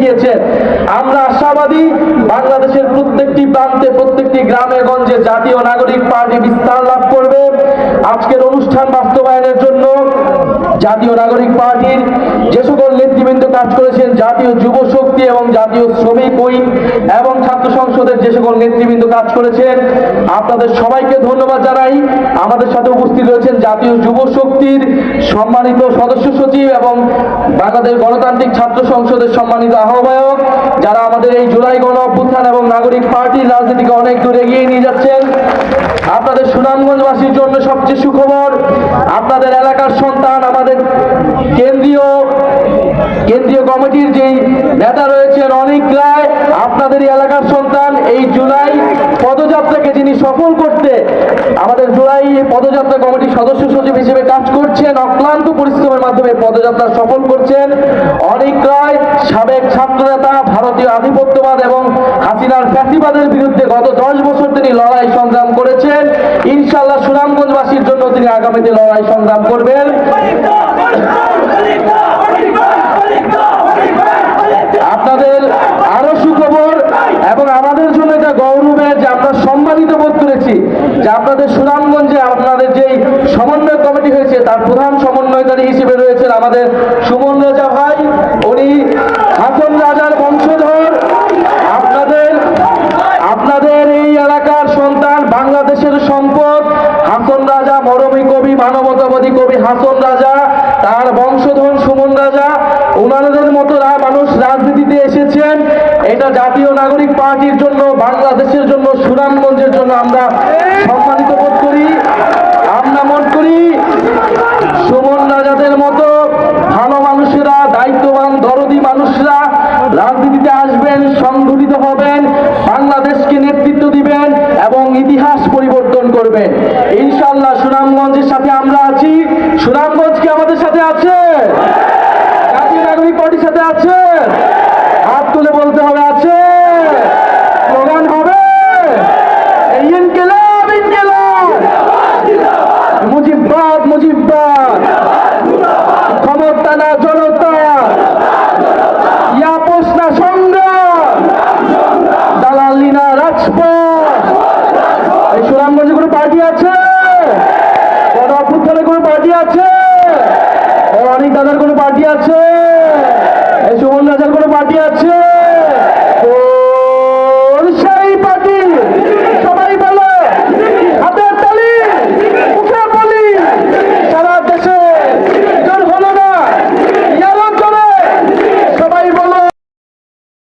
দেখিয়েছেন। আমরা আশাবাদী বাংলাদেশের প্রত্যেকটি প্রান্তে, প্রত্যেকটি গ্রামে গঞ্জে জাতীয় নাগরিক পার্টি বিস্তার লাভ করবে। আজকের অনুষ্ঠান বাস্তবায়নের জন্য জাতীয় নাগরিক পার্টির যে সকল নেতৃবৃন্দ কাজ করেছেন, জাতীয় যুব শক্তি এবং জাতীয় শ্রমিক উইং এবং ছাত্র সংসদের যে সকল নেতৃবৃন্দ কাজ করেছেন, আপনাদের সবাইকে ধন্যবাদ জানাই। আমাদের সাথে উপস্থিত রয়েছেন জাতীয় যুব শক্তির সম্মানিত সদস্য সচিব এবং বাংলাদেশ গণতান্ত্রিক ছাত্র সংসদের সম্মানিত আহ্বায়ক, যারা আমাদের এই জুলাই গণ অভ্যুত্থান এবং নাগরিক পার্টির রাজনীতিকে অনেক দূর এগিয়ে নিয়ে যাচ্ছেন। আপনাদের সুনামগঞ্জবাসীর জন্য সবচেয়ে সুখবর, আপনাদের এলাকার সন্তান, আমাদের কেন্দ্রীয় কমিটির যেই নেতা রয়েছেন অনিক রায়, আপনাদের এলাকার সন্তান, এই জুলাই পদযাত্রাকে যিনি সফল করতে আমাদের জুলাই পদযাত্রা কমিটির সদস্য সচিব হিসেবে কাজ করছেন, অক্লান্ত পরিশ্রমের মাধ্যমে পদযাত্রা সফল করছেন অনিক রায়, সাবেক ছাত্রনেতা, ভারতীয় আধিপত্যবাদ এবং হাসিনার ফ্যাসিবাদের বিরুদ্ধে গত 10 বছর তিনি লড়াই সংগ্রাম করেছেন। ইনশাআল্লাহ সুনামগঞ্জবাসীর জন্য তিনি আগামীতে লড়াই সংগ্রাম করবেন। আপনাদের আরো সুখবর এবং আমাদের জন্য এটা গৌরবের যে আমরা সম্মানিত বোধ করেছি যে আপনাদের সুনামগঞ্জে আপনাদের যেই সমন্বয় কমিটি হয়েছে তার প্রধান সমন্বয়কারী হিসেবে রয়েছেন আমাদের সুমন রাজা ভাই। উনি হাসন রাজার বংশধর। আপনাদের এই এলাকার সন্তান, বাংলাদেশের সম্পদ হাসন রাজা, মরমী কবি, মানবতাবাদী কবি হাসন রাজা, তার বংশধর সুমন রাজা, ওনাদের মতো মানুষ রাজনীতিতে এসেছেন। এটা জাতীয় নাগরিক পার্টির জন্য, বাংলাদেশের জন্য, সুনামগঞ্জের জন্য আমরা সম্মানিত বোধ করি। আমরা মনে করি সুমন রাজাদের মতো ভালো মানুষেরা, দায়িত্ববান দরদি মানুষরা রাজনীতিতে আসবেন, সংগঠিত হবেন, বাংলাদেশকে নেতৃত্ব দিবেন এবং ইতিহাস পরিবর্তন করবেন। ইনশাআল্লাহ সুনামগঞ্জের সাথে আমরা আছি। সুনামগঞ্জ কি আমাদের সাথে আছে? জাতীয় নাগরিক পার্টির সাথে আছে? হাত তুলে বলতে হবে আছে। স্লোগান হবে ইনকিলাব ইনকিলাব, মুজিববাদ মুজিববাদ, ক্ষমতা না জনতা, ইয়াপস না সংগ্রাম, দালালি না রাজপথ। এই সুনামগঞ্জে কোনো পার্টি আছে? গণ অভ্যুত্থানে কোনো পার্টি আছে? অনিক দাদার কোনো পার্টি আছে? এই সুমন রাজার কোনো পার্টি আছে?